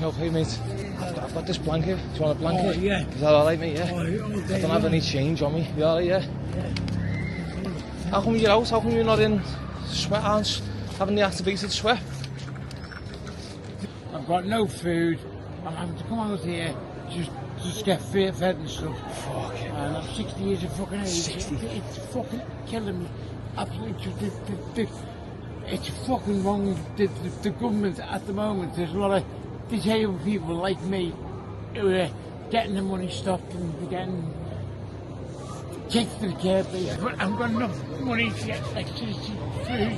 You okay, mate? I've got this blanket. Do you want a blanket? Oh, yeah. Is that alright, mate? Yeah. Oh, I don't have any change on me. You alright, yeah? How come you're out? How come you're not in sweatpants? Having the activated sweat? I've got no food. I'm having to come out here just get fed and stuff. Fuck it. And I'm 60 years of fucking age. 60. It's fucking killing me. Absolutely. It's fucking wrong. The government at the moment, there's a lot of disabled people like me who are getting the money stopped and they're getting kicked to the curb. But I've got enough money to get electricity, food.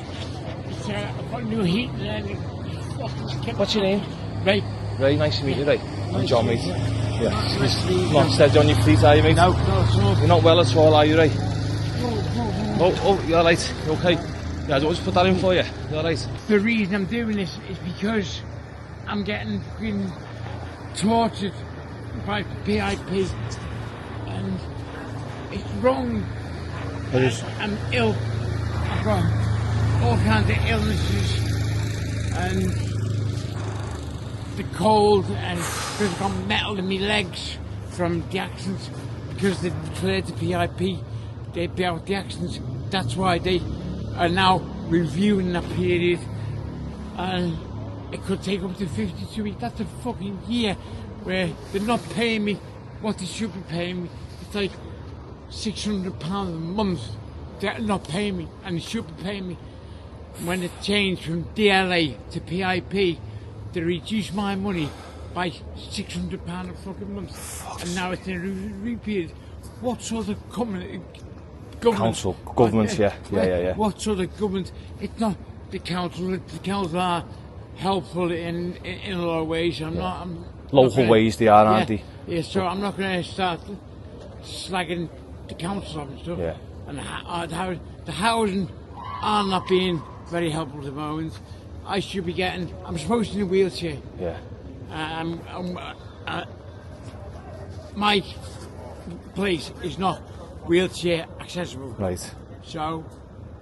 I've got new heat and everything. What's your name? Ray. Ray, nice to meet you, Ray. I'm John, mate. Yeah. Nice to meet you. Not steady on your feet, are you, mate? No, at all. You're not well at all, are you, Ray? No. Oh, you're alright. You okay? Yeah, I'll just put that in for you. You're alright? The reason I'm doing this is because I'm getting fucking tortured by PIP and it's wrong. It is. I'm ill. I've got all kinds of illnesses and the cold and because I've got metal in my legs from the accidents because they declared the PIP, they pay out the accidents. That's why they are now reviewing that period and it could take up to 52 weeks. That's a fucking year where they're not paying me what they should be paying me. It's like £600 a month. They're not paying me and they should be paying me. When it changed from DLA to PIP, they reduced my money by £600 a fucking month. And now it's in a review period. What sort of government? Council, government, yeah. What sort of government? It's not the council. The council are helpful in a lot of ways. Local ways they are, aren't they? Yeah, so I'm not going to start slagging the council up and stuff. Yeah. And the housing are not being very helpful at the moment. I should be getting. I'm supposed to be in a wheelchair. Yeah. My place is not wheelchair accessible. Right. So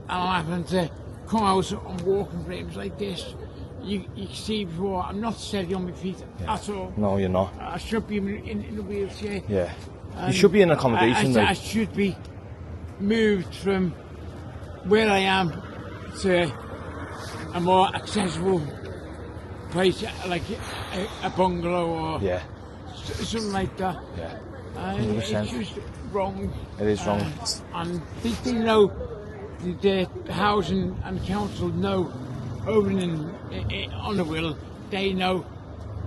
I'm having to come out on walking frames like this. You can see before, I'm not steady on my feet at all. No, you're not. I should be in a wheelchair. Yeah. You should be in accommodation, though. I should be moved from where I am to a more accessible place, like a bungalow or something like that. Yeah. 100%. It's just wrong. It is wrong. And they know, the housing and council know, opening on the will, they know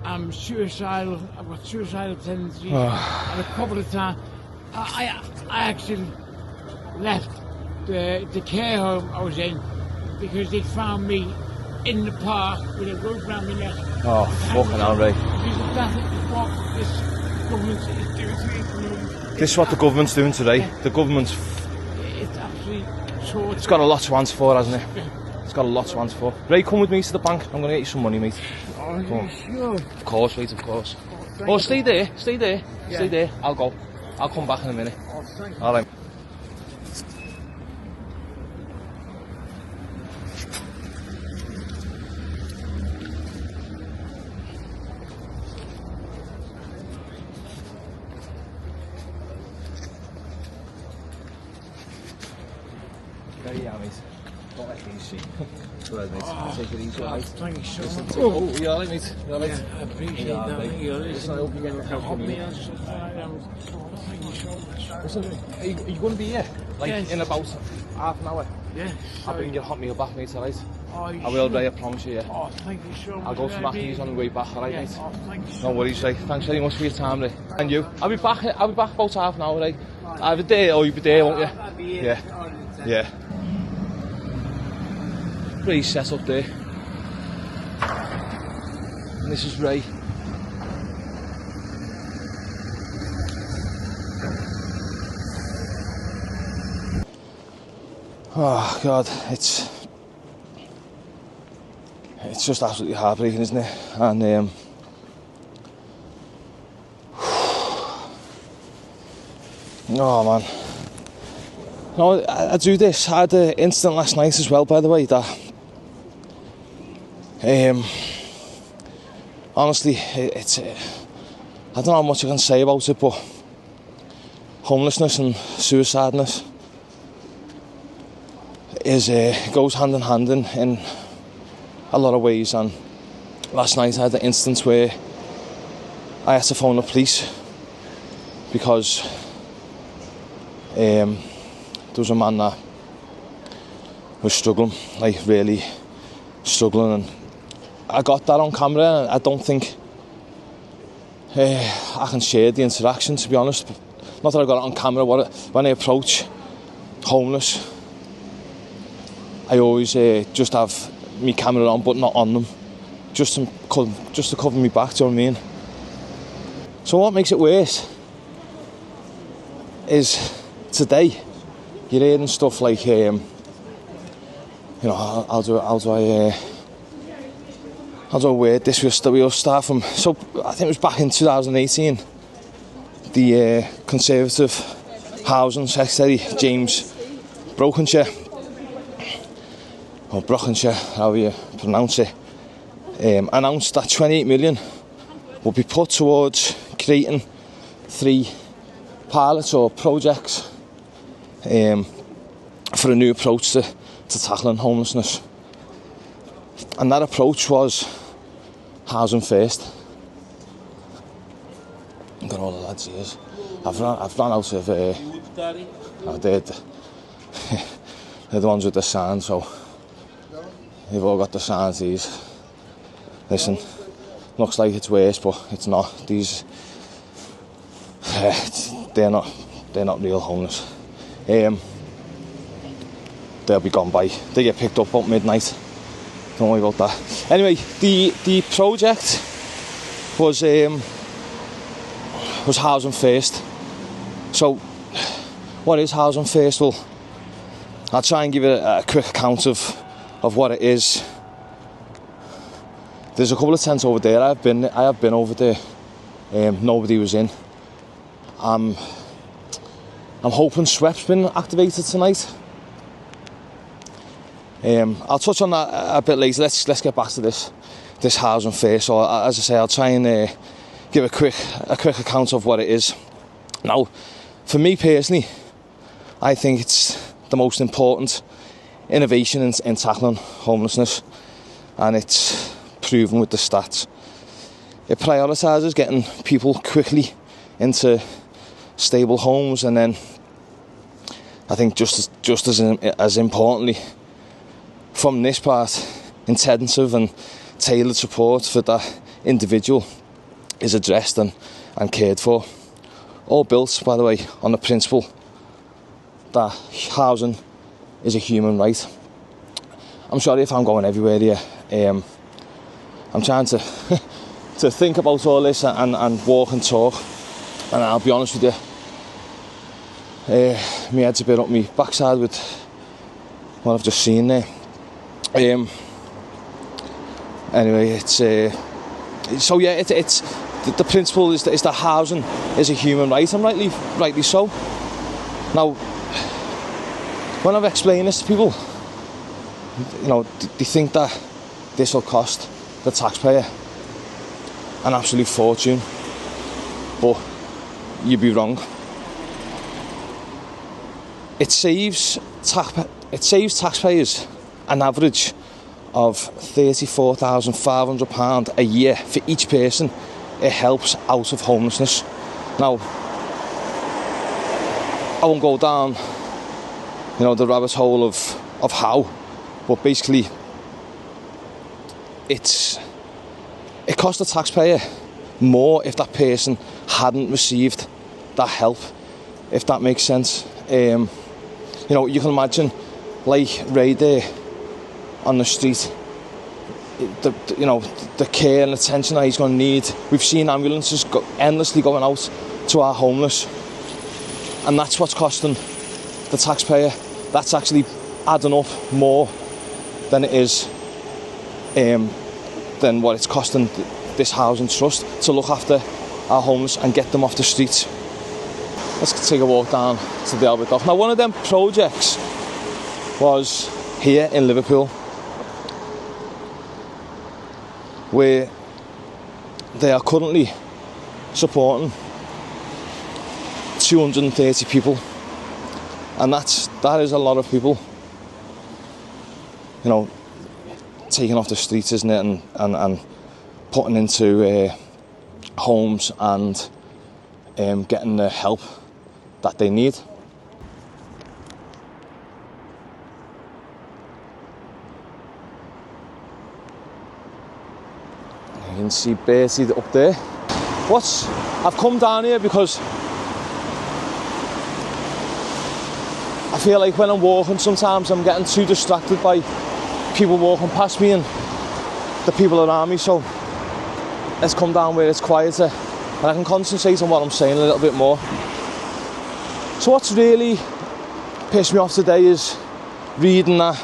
I'm suicidal, I've got suicidal tendencies, and a couple of times, I actually left the care home I was in because they found me in the park with a rope around my neck. Oh, fucking hell, Ray. That's what this government is doing to me. This is what the government's doing today. Yeah. The government's... It's absolutely torture. It's got a lot to answer for, hasn't it? It's got a lot to answer for. Ray, come with me to the bank. I'm going to get you some money, mate. Oh, you sure? Of course, mate, of course. Oh, stay there. Yeah. Stay there. I'll go. I'll come back in a minute. Oh, thank you. All right. There you are, mate. Don't let these see. Go ahead, mate. Take it easy, mate. Thank you so much. Oh, you alright, mate? You alright? Yeah, I appreciate that. Thank you. Listen, I hope you get help me. Thank you so much. Listen, are you going to be here? Like, in about half an hour? Yeah. I'll bring your hot meal back, mate, alright? Oh, I will, Ray, I promise you, yeah. Oh, thank you so much. I'll go to Matthew's on the way back, alright, mate? Oh, thank you so No worries, Ray. Thanks very much for your time, Ray. And you? I'll be back about half an hour, Ray. Either there or you'll be there, won't you? I'll be here. Yeah. Ray's set up there. And this is Ray. Oh God, it's just absolutely heartbreaking, isn't it? And oh man. No, I do this. I had an incident last night as well, by the way, that honestly, it's I don't know how much I can say about it, but homelessness and suicideness goes hand in hand in a lot of ways. And last night I had an instance where I had to phone the police because there was a man that was struggling, like really struggling, and I got that on camera, and I don't think I can share the interaction, to be honest. Not that I got it on camera. When I approach homeless, I always just have my camera on, but not on them, just to cover me back. Do you know what I mean? So what makes it worse is today you're hearing stuff like, how do I word this? We'll start from. So I think it was back in 2018. The Conservative Housing Secretary James Brokenshire, or Brokenshire, how you pronounce it, announced that 28 million would be put towards creating 3 pilots or projects for a new approach to tackling homelessness. And that approach was housing first. I've got all the lads here. I've run out of they're the ones with the sign, so they've all got the signs. These, listen, looks like it's worse, but it's not. These they're not real homeless. They'll be gone by. They get picked up about midnight. Don't worry about that. Anyway, the project was housing first. So, what is housing first? Well, I'll try and give it a quick account of what it is. There's a couple of tents over there. I have been over there. Nobody was in. I'm hoping SWEP's been activated tonight. I'll touch on that a bit later. Let's get back to this housing first. So as I say, I'll try and give a quick account of what it is. Now, for me personally, I think it's the most important innovation in tackling homelessness, and it's proven with the stats. It prioritises getting people quickly into stable homes, and then I think just as importantly, from this part, intensive and tailored support for that individual is addressed and cared for. All built, by the way, on the principle that housing is a human right. I'm sorry if I'm going everywhere here. I'm trying to to think about all this and walk and talk, and I'll be honest with you, my head's a bit up my backside with what I've just seen there. Anyway, it's the principle is that housing is a human right, and rightly so. Now, when I've explained this to people, they think that this will cost the taxpayer an absolute fortune, but you'd be wrong. It saves taxpayers an average of £34,500 a year for each person it helps out of homelessness. Now, I won't go down, the rabbit hole of how, but basically, it costs the taxpayer more if that person hadn't received that help, if that makes sense. You can imagine, like Ray there on the street, the care and attention that he's going to need. We've seen ambulances endlessly going out to our homeless, and that's what's costing the taxpayer. That's actually adding up more than it is than what it's costing this housing trust to look after our homeless and get them off the streets. Let's take a walk down to the Albert Dock. Now, one of them projects was here in Liverpool, where they are currently supporting 230 people, and that is a lot of people, you know, taken off the streets, isn't it, and putting into homes and getting the help that they need. You can see Bertie up there. I've come down here because I feel like when I'm walking sometimes I'm getting too distracted by people walking past me and the people around me, so let's come down where it's quieter and I can concentrate on what I'm saying a little bit more. So what's really pissed me off today is reading that,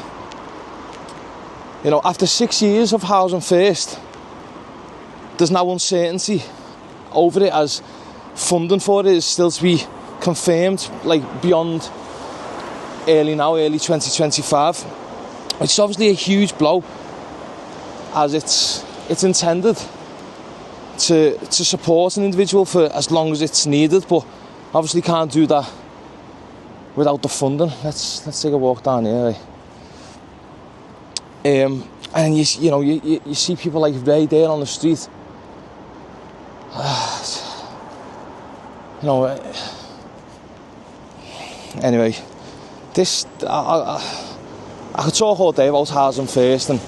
you know, after 6 years of Housing First, there's now uncertainty over it, as funding for it is still to be confirmed, like beyond early 2025. It's obviously a huge blow, as it's intended to support an individual for as long as it's needed, but obviously can't do that without the funding. Let's take a walk down here. And you see people like Ray there on the street. Anyway, this I could talk all day about Housing First, and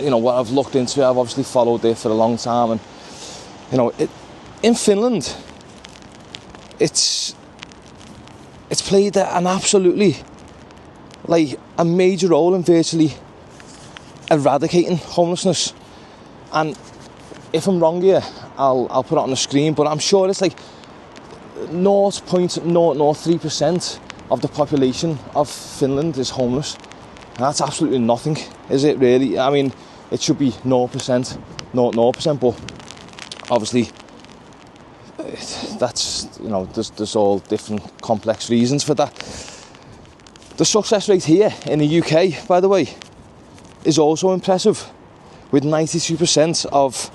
you know what I've looked into. I've obviously followed it for a long time, and you know, in Finland, it's played an absolutely, like, a major role in virtually eradicating homelessness. And if I'm wrong here, I'll put it on the screen, but I'm sure it's like 0.003% of the population of Finland is homeless. And that's absolutely nothing, is it really? I mean, it should be 0%, but obviously that's, you know, there's all different complex reasons for that. The success rate here in the UK, by the way, is also impressive, with 92% of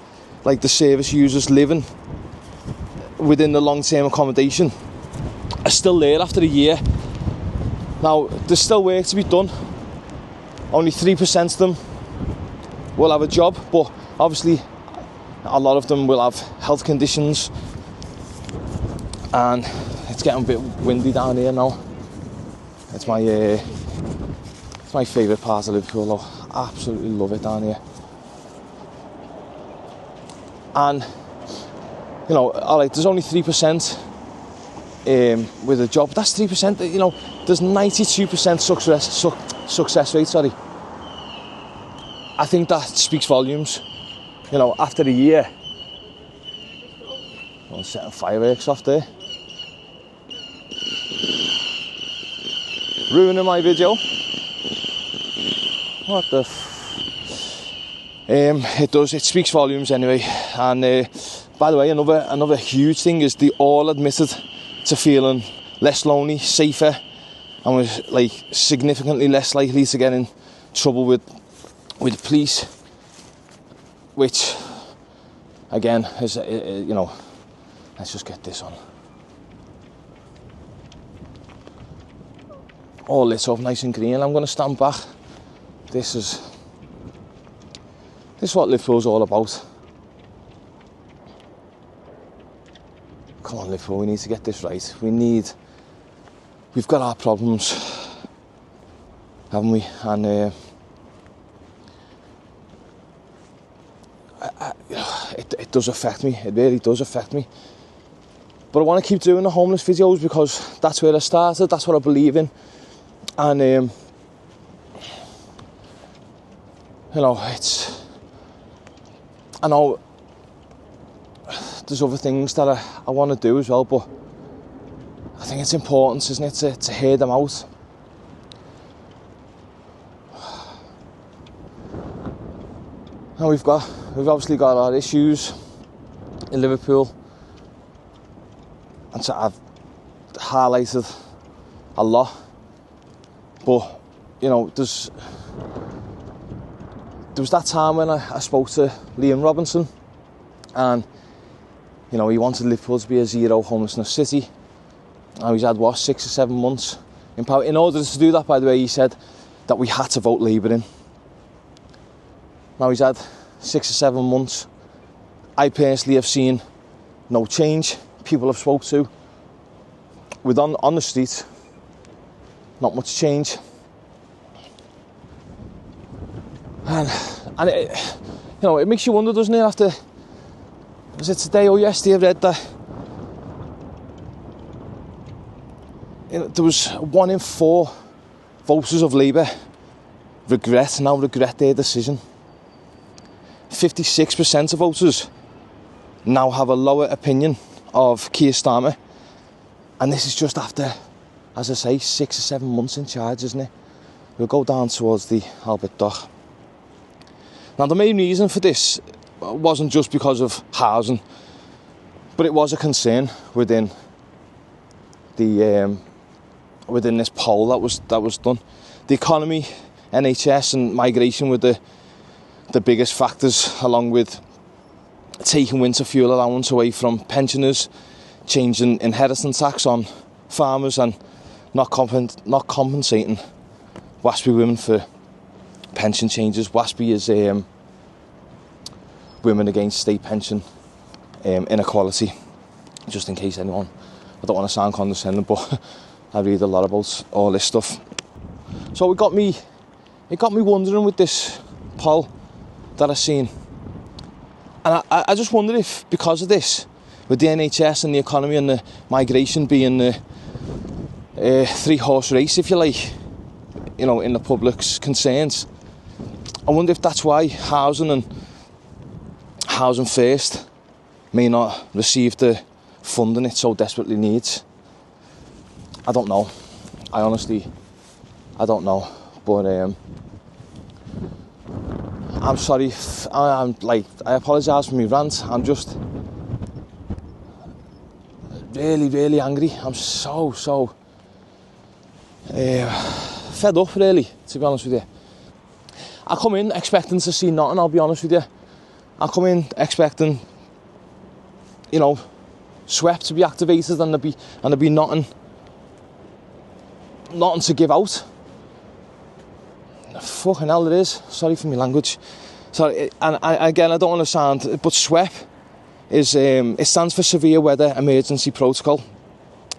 like the service users living within the long-term accommodation are still there after a year. Now, there's still work to be done. Only 3% of them will have a job, but obviously a lot of them will have health conditions, and it's getting a bit windy down here now. It's my favourite part of Liverpool, though. Absolutely love it down here. And you know, alright, there's only 3% with a job. That's 3%. You know, there's 92% success rate. Sorry. I think that speaks volumes. You know, after a year. I'm setting fireworks off there. Ruining my video. What the it does, it speaks volumes anyway. And by the way, another huge thing is they all admitted to feeling less lonely, safer, and was like significantly less likely to get in trouble with the police, which again is, you know, let's just get this on. All lit up nice and green. I'm going to stand back. This is what Liverpool's all about. Come on, Liverpool, we need to get this right. We've got our problems, haven't we? And it does affect me. It really does affect me. But I want to keep doing the homeless videos because that's where I started. That's what I believe in. And you know, I know there's other things that I want to do as well, but I think it's important, isn't it, to hear them out. Now we've obviously got our issues in Liverpool, and so I've highlighted a lot, but you know, there was that time when I spoke to Liam Robinson, And, you know, he wanted Liverpool to be a zero homelessness city. Now he's had, 6 or 7 months in power. In order to do that, by the way, he said that we had to vote Labour in. Now he's had 6 or 7 months. I personally have seen no change. People I've spoke to, on the street, not much change. And it, you know, it makes you wonder, doesn't it? After, was it today or yesterday, I read that, you know, there was 1 in 4 voters of Labour regret their decision. 56% of voters now have a lower opinion of Keir Starmer, and this is just after, as I say, 6 or 7 months in charge, isn't it? We'll go down towards the Albert Dock. Now, the main reason for this wasn't just because of housing, but it was a concern within the within this poll that was done. The economy, NHS, and migration were the biggest factors, along with taking winter fuel allowance away from pensioners, changing inheritance tax on farmers, and not compensating WASPI women for pension changes. WASPI is Women Against State Pension Inequality. Just in case anyone, I don't want to sound condescending, but I read a lot about all this stuff. So it got me wondering with this poll that I've seen. And I just wonder if, because of this, with the NHS and the economy and the migration being the 3-horse race, if you like, you know, in the public's concerns, I wonder if that's why housing and Housing First may not receive the funding it so desperately needs. I don't know. I don't know. But I'm sorry. I apologise for my rant. I'm just really angry. I'm so fed up, really, to be honest with you. I come in expecting to see nothing, I'll be honest with you. I come in expecting, you know, SWEP to be activated and there be nothing to give out. Fucking hell, it is. Sorry for my language. Sorry, and again, I don't want to sound, but SWEP is it stands for Severe Weather Emergency Protocol.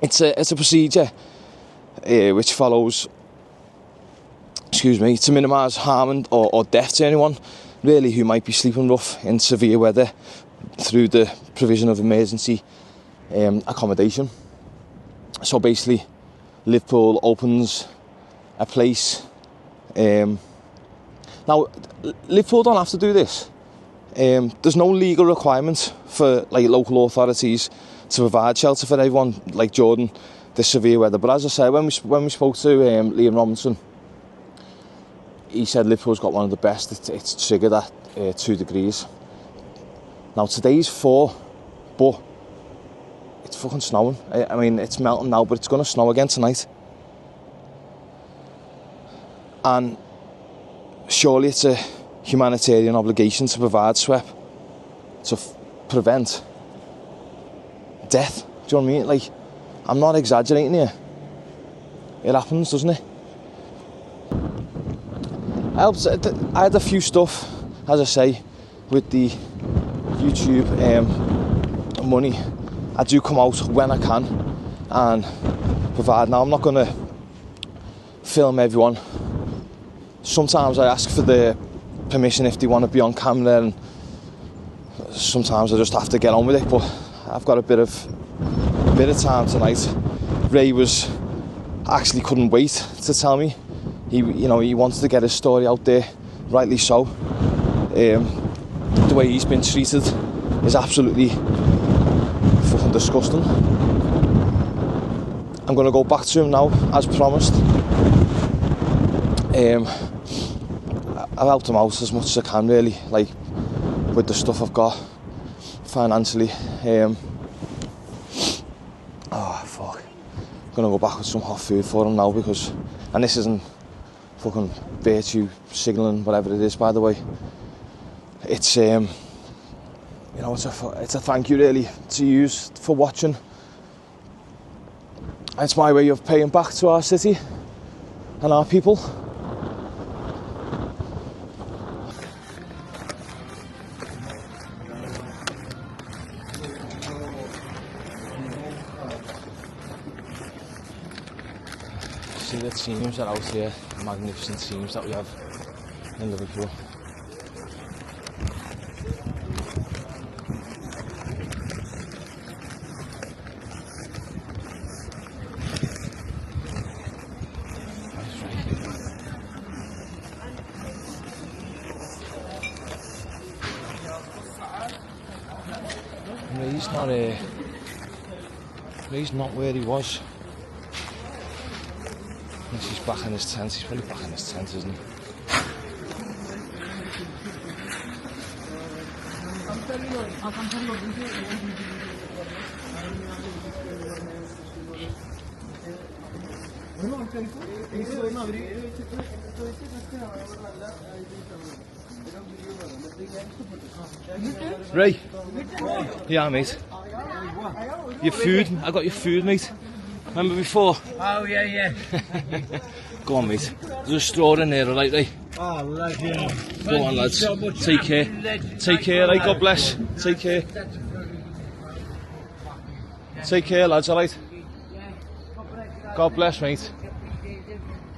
It's a procedure which follows, to minimise harm or death to anyone really who might be sleeping rough in severe weather through the provision of emergency accommodation. So basically, Liverpool opens a place. Now, Liverpool don't have to do this. There's no legal requirement for local authorities to provide shelter for everyone during the severe weather. But as I say, when we spoke to Liam Robinson, he said Liverpool's got one of the best. It's triggered at 2 degrees. Now today's 4, but it's fucking snowing. I mean, it's melting now, but it's going to snow again tonight. And surely it's a humanitarian obligation to provide SWEP to prevent death. Do you know what I mean? I'm not exaggerating here. It happens, doesn't it? I had a few stuff, as I say, with the YouTube money. I do come out when I can and provide. Now, I'm not going to film everyone. Sometimes I ask for the permission if they want to be on camera, and sometimes I just have to get on with it. But I've got a bit of time tonight. Ray actually couldn't wait to tell me. He wanted to get his story out there, rightly so. The way he's been treated is absolutely fucking disgusting. I'm going to go back to him now, as promised. I've helped him out as much as I can, really, with the stuff I've got financially. Fuck. I'm going to go back with some hot food for him now, because, and this isn't fucking virtue signalling, whatever it is, by the way. It's you know, it's a thank you really to use for watching. It's my way of paying back to our city and our people. See the teams that are out here, magnificent teams that we have in Liverpool. He's not where he was. Unless he's back in his tent. He's probably back in his tent, isn't he? Ray. Yeah, mate. Your food. I got your food, mate. Remember before? Oh, yeah. Go on, mate. There's a straw in there, alright, Ray? Oh, right, yeah. Go on, lads. Take care. Take care, right? God bless. Take care. Take care, lads, alright? God bless, mate.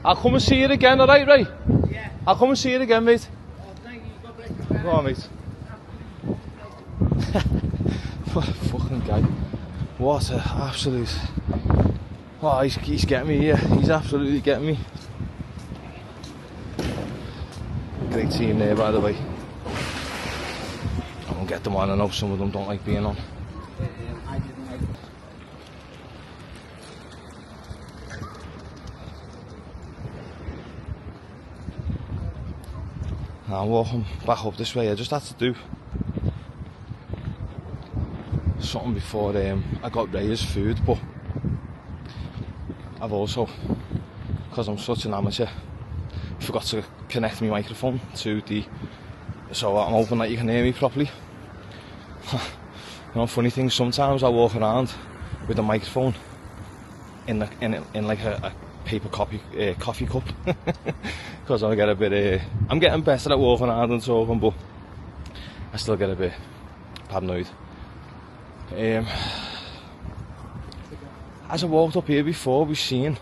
I'll come and see you again, alright, Ray? Yeah. I'll come and see you again, mate. Oh, thank you. God bless you. Go on, mate. What a fucking guy. What an absolute... Oh, he's getting me here. He's absolutely getting me. Great team there, by the way. I won't get them on. I know some of them don't like being on. I'm walking back up this way. I just had to do something before I got Ray's food, but I've also, because I'm such an amateur, forgot to connect my microphone to the, so I'm hoping that you can hear me properly. You know, funny thing, sometimes I walk around with a microphone in like a paper coffee cup, because I get a bit I'm getting better at walking around and talking, but I still get a bit paranoid. As I walked up here before, we've seen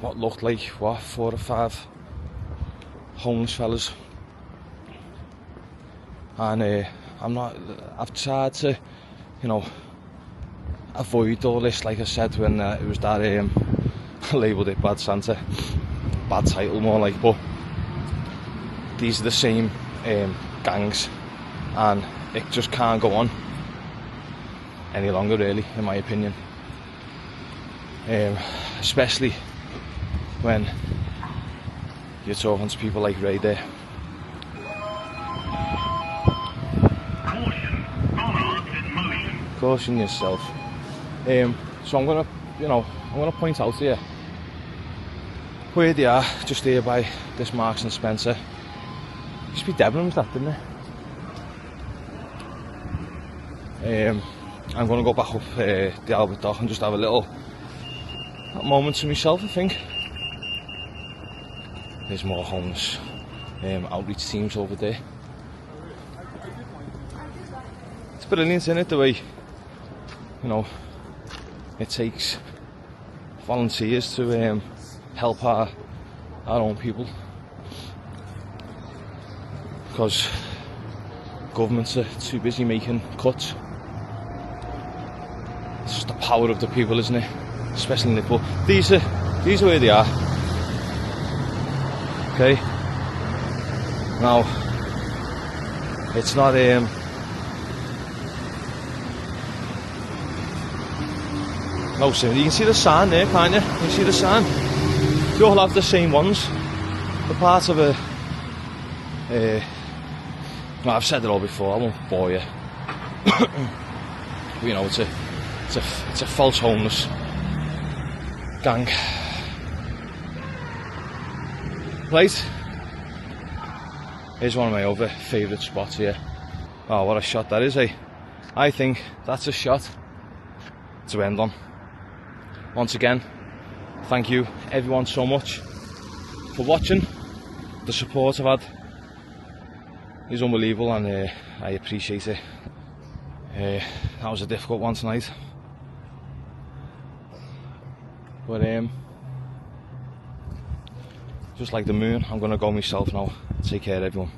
what looked like 4 or 5 homeless fellas, and I've tried to, you know, avoid all this, like I said when it was that labelled it Bad Santa, bad title more like, but these are the same gangs, and it just can't go on any longer, really, in my opinion. Especially when you're talking to people like Ray there. Caution yourself. So I'm gonna point out here where they are, just here by this Marks and Spencer. Used to be Debenhams, that, didn't it? I'm going to go back up the Albert Dock and just have a little moment to myself, I think. There's more homeless outreach teams over there. It's brilliant, isn't it, the way, you know, it takes volunteers to help our own people, because governments are too busy making cuts. It's just the power of the people, isn't it? Especially in Liverpool. These are where they are. Okay. Now, it's not no, so you can see the sign there, can't you? You can see the sign. They all have the same ones. They're part of a. Well, I've said it all before. I won't bore you. You know, it's a false homeless gang. Right. Here's one of my other favourite spots here. Oh, what a shot that is, eh? I think that's a shot to end on. Once again, thank you everyone so much for watching. The support I've had is unbelievable, and I appreciate it. That was a difficult one tonight, but just like the moon, I'm gonna go myself now. Take care, everyone.